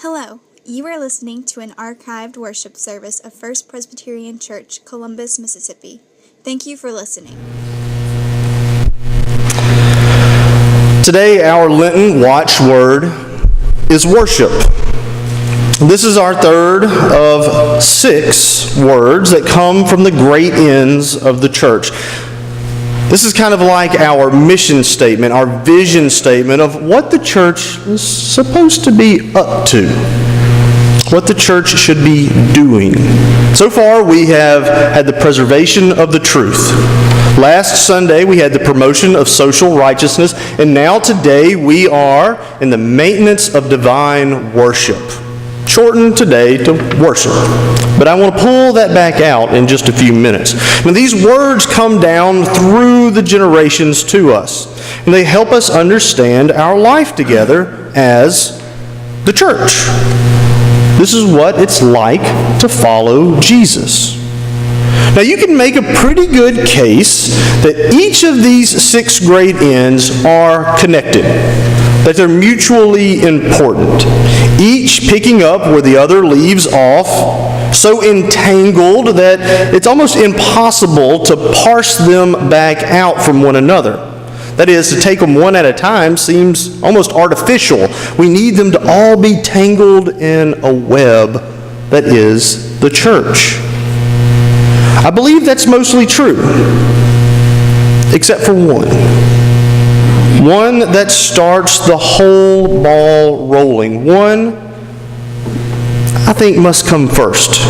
Hello, you are listening to an archived worship service of First Presbyterian Church, Columbus, Mississippi. Thank you for listening. Today, our Lenten watchword is worship. This is our third of 6 words that come from the great ends of the church. This is kind of like our mission statement, our vision statement of what the church is supposed to be up to, what the church should be doing. So far, we have had the preservation of the truth. Last Sunday, we had the promotion of social righteousness, and now today we are in the maintenance of divine worship. Shortened today to worship. But I want to pull that back out in just a few minutes. Now, these words come down through the generations to us, and they help us understand our life together as the church. This is what it's like to follow Jesus. Now, you can make a pretty good case that each of these 6 great ends are connected, that they're mutually important, each picking up where the other leaves off, so entangled that it's almost impossible to parse them back out from one another. That is, to take them one at a time seems almost artificial. We need them to all be tangled in a web that is the church. I believe that's mostly true, except for one. One that starts the whole ball rolling. One, I think, must come first.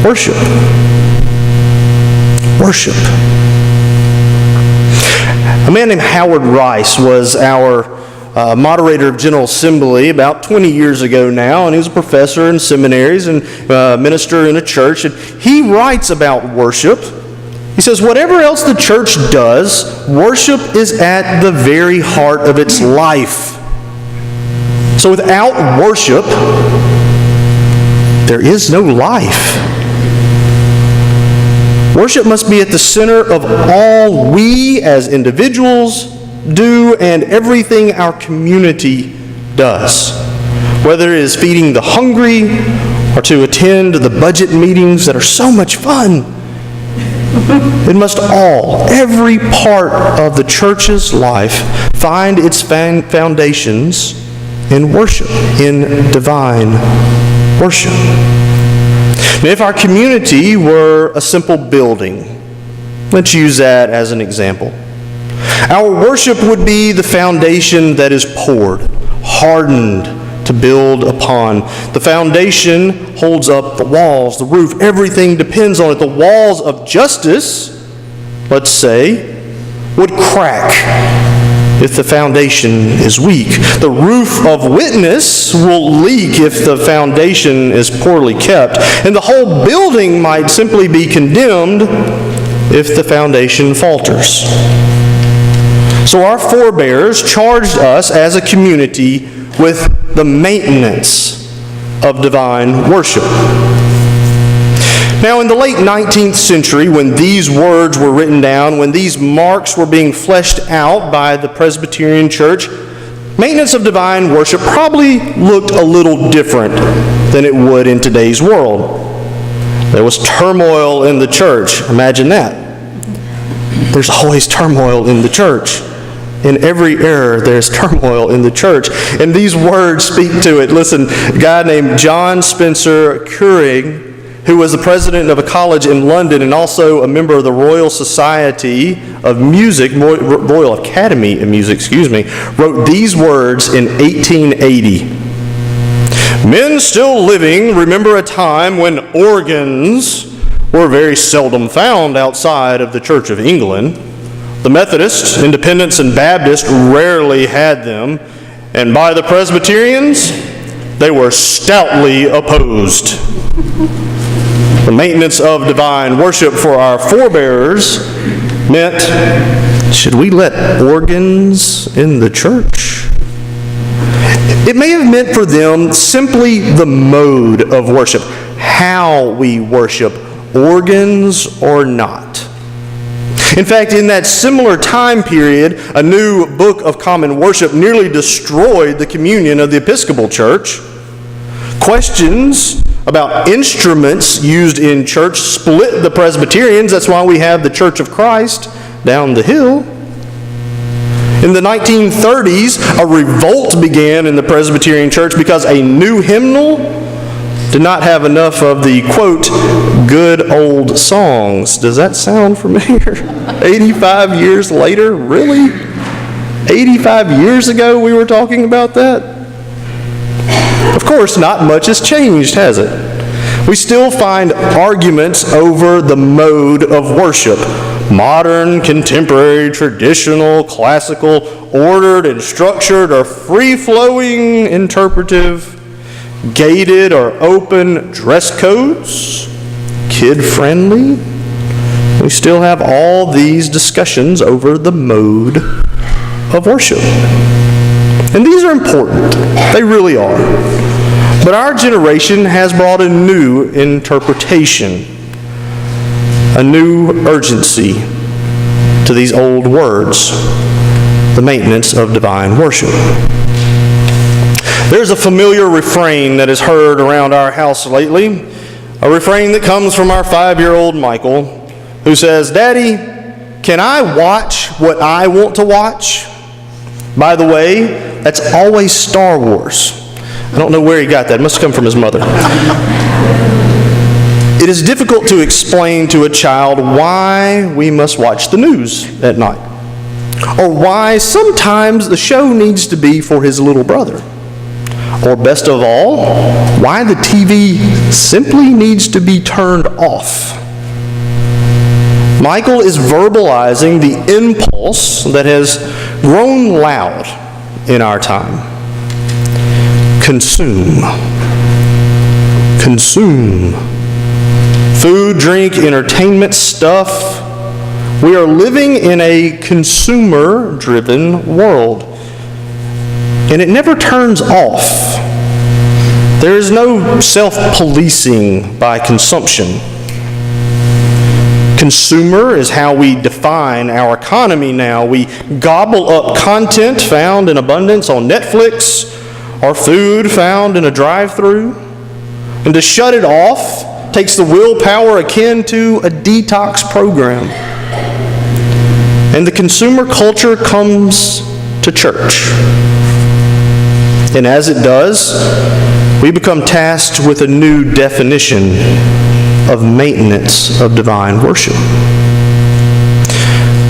Worship. Worship. A man named Howard Rice was our moderator of General Assembly about 20 years ago now, and he was a professor in seminaries and minister in a church. And he writes about worship. He says, whatever else the church does, worship is at the very heart of its life. So without worship, there is no life. Worship must be at the center of all we as individuals do and everything our community does. Whether it is feeding the hungry or to attend the budget meetings that are so much fun, it must all, every part of the church's life, find its foundations in worship, in divine worship. Now, if our community were a simple building, let's use that as an example. Our worship would be the foundation that is poured, hardened to build upon. The foundation holds up the walls, the roof, everything depends on it. The walls of justice, let's say, would crack if the foundation is weak. The roof of witness will leak if the foundation is poorly kept. And the whole building might simply be condemned if the foundation falters. So our forebears charged us as a community with the maintenance of divine worship. Now, in the late 19th century, when these words were written down, when these marks were being fleshed out by the Presbyterian Church, maintenance of divine worship probably looked a little different than it would in today's world. There was turmoil in the church. Imagine that. There's always turmoil in the church. In every era, there's turmoil in the church. And these words speak to it. Listen, a guy named John Spencer Curing, who was the president of a college in London and also a member of the Royal Society of Music, Royal Academy of Music, wrote these words in 1880. Men still living remember a time when organs were very seldom found outside of the Church of England. The Methodists, Independents, and Baptists rarely had them, and by the Presbyterians, they were stoutly opposed. The maintenance of divine worship for our forebears meant, should we let organs in the church? It may have meant for them simply the mode of worship, how we worship, organs or not. In fact, in that similar time period, a new Book of Common Worship nearly destroyed the communion of the Episcopal Church. Questions about instruments used in church split the Presbyterians. That's why we have the Church of Christ down the hill. In the 1930s, a revolt began in the Presbyterian Church because a new hymnal did not have enough of the, quote, good old songs. Does that sound familiar? 85 years later? Really? 85 years ago we were talking about that? Of course, not much has changed, has it? We still find arguments over the mode of worship. Modern, contemporary, traditional, classical, ordered and structured, or free-flowing, interpretive, gated or open dress codes, kid-friendly. We still have all these discussions over the mode of worship. And these are important. They really are. But our generation has brought a new interpretation, a new urgency to these old words, the maintenance of divine worship. There's a familiar refrain that is heard around our house lately, a refrain that comes from our 5-year-old Michael, who says, "Daddy, can I watch what I want to watch?" By the way, that's always Star Wars. I don't know where he got that. It must have come from his mother. It is difficult to explain to a child why we must watch the news at night, or why sometimes the show needs to be for his little brother, or best of all, why the TV simply needs to be turned off. Michael is verbalizing the impulse that has grown loud in our time. Consume. Consume. Food, drink, entertainment, stuff. We are living in a consumer-driven world. And it never turns off. There is no self-policing by consumption. Consumer is how we define our economy now. We gobble up content found in abundance on Netflix, or food found in a drive-thru. And to shut it off takes the willpower akin to a detox program. And the consumer culture comes to church. And as it does, we become tasked with a new definition of maintenance of divine worship.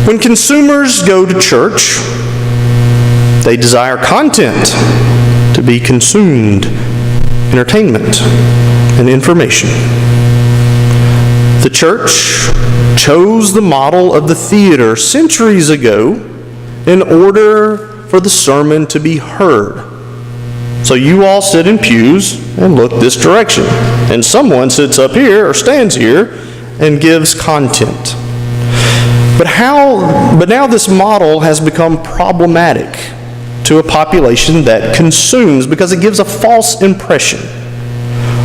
When consumers go to church, they desire content to be consumed, entertainment, and information. The church chose the model of the theater centuries ago in order for the sermon to be heard. So you all sit in pews and look this direction, and someone sits up here or stands here and gives content. But now this model has become problematic to a population that consumes because it gives a false impression.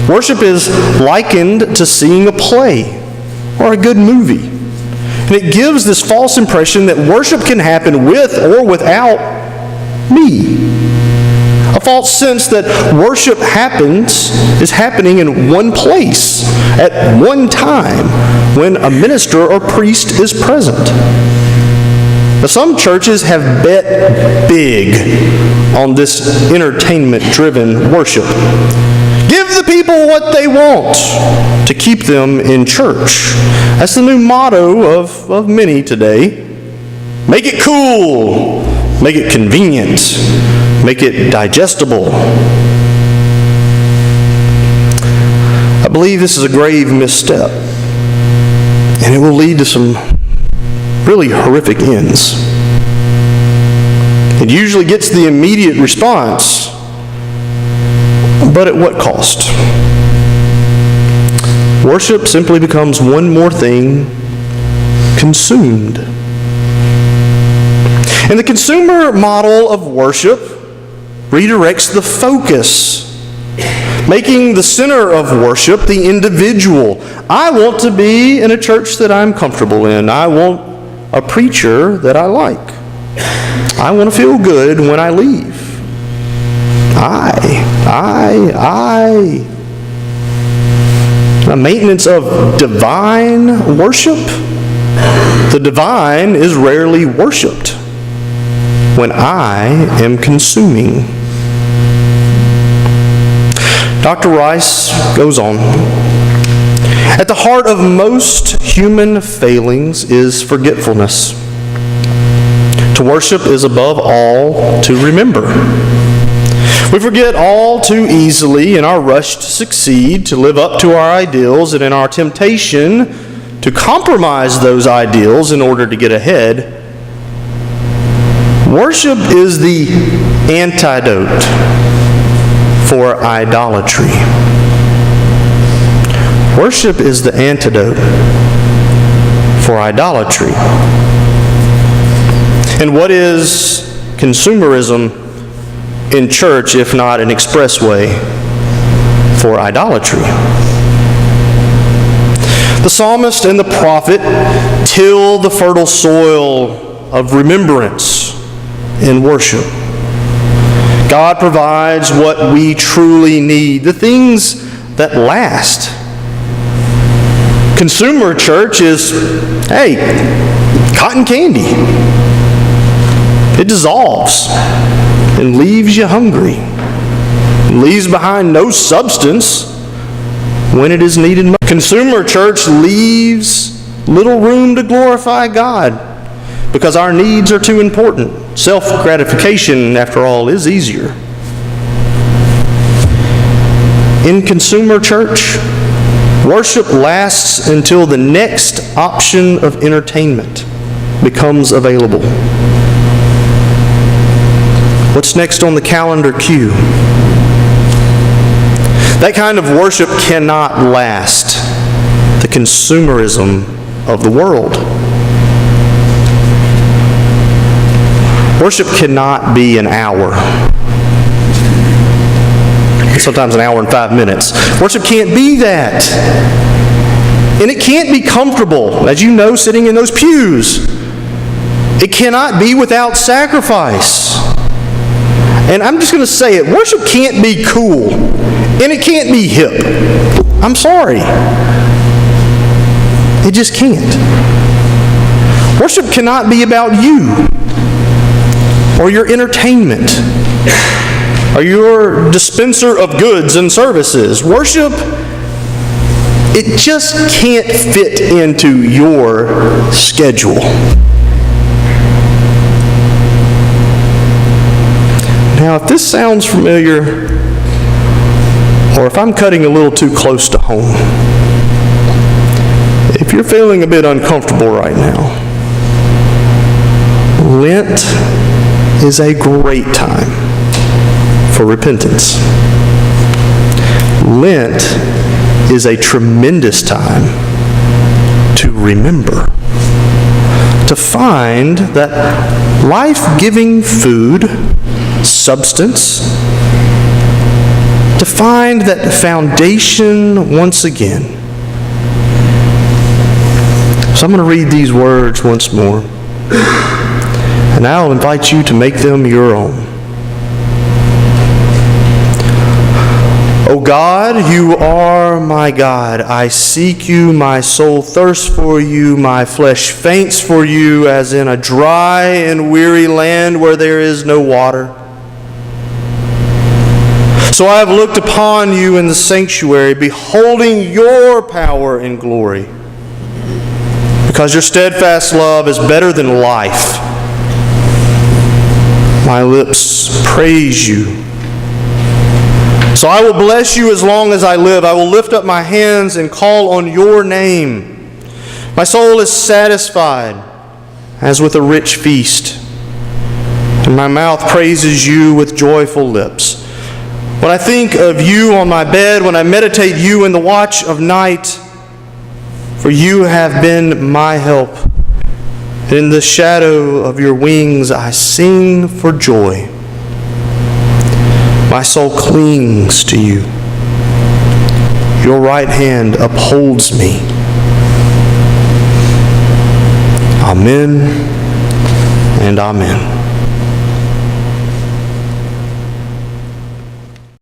Worship is likened to seeing a play or a good movie. And it gives this false impression that worship can happen with or without me. A false sense that worship is happening in one place at one time when a minister or priest is present. Now, some churches have bet big on this entertainment-driven worship. Give the people what they want to keep them in church. That's the new motto of many today. Make it cool. Make it convenient. Make it digestible. I believe this is a grave misstep, and it will lead to some really horrific ends. It usually gets the immediate response, but at what cost? Worship simply becomes one more thing consumed. And the consumer model of worship redirects the focus, making the center of worship the individual. I want to be in a church that I'm comfortable in. I want a preacher that I like. I want to feel good when I leave. The maintenance of divine worship. The divine is rarely worshiped when I am consuming. Dr. Rice goes on. At the heart of most human failings is forgetfulness. To worship is above all to remember. We forget all too easily in our rush to succeed, to live up to our ideals, and in our temptation to compromise those ideals in order to get ahead. Worship is the antidote for idolatry. Worship is the antidote for idolatry. And what is consumerism in church, if not an expressway for idolatry? The psalmist and the prophet till the fertile soil of remembrance in worship. God provides what we truly need, the things that last. Consumer church is, hey, cotton candy. It dissolves and leaves you hungry. It leaves behind no substance when it is needed most. Consumer church leaves little room to glorify God because our needs are too important. Self-gratification, after all, is easier. In consumer church, worship lasts until the next option of entertainment becomes available. What's next on the calendar queue? That kind of worship cannot last the consumerism of the world. Worship cannot be an hour. Sometimes an hour and 5 minutes. Worship can't be that. And it can't be comfortable, as you know, sitting in those pews. It cannot be without sacrifice. And I'm just going to say it, worship can't be cool, and it can't be hip. I'm sorry. It just can't. Worship cannot be about you, or your entertainment, or your dispenser of goods and services. Worship, it just can't fit into your schedule. Now, if this sounds familiar, or if I'm cutting a little too close to home, if you're feeling a bit uncomfortable right now, Lent is a great time for repentance. Lent is a tremendous time to remember, to find that life-giving food, substance, to find that foundation once again. So I'm going to read these words once more, and I'll invite you to make them your own. O God, you are my God. I seek you, my soul thirsts for you, my flesh faints for you, as in a dry and weary land where there is no water. So I have looked upon you in the sanctuary, beholding your power and glory. Because your steadfast love is better than life. My lips praise you. So I will bless you as long as I live. I will lift up my hands and call on your name. My soul is satisfied as with a rich feast, and my mouth praises you with joyful lips. When I think of you on my bed, when I meditate you in the watch of night, for you have been my help. In the shadow of your wings I sing for joy. My soul clings to you. Your right hand upholds me. Amen and amen.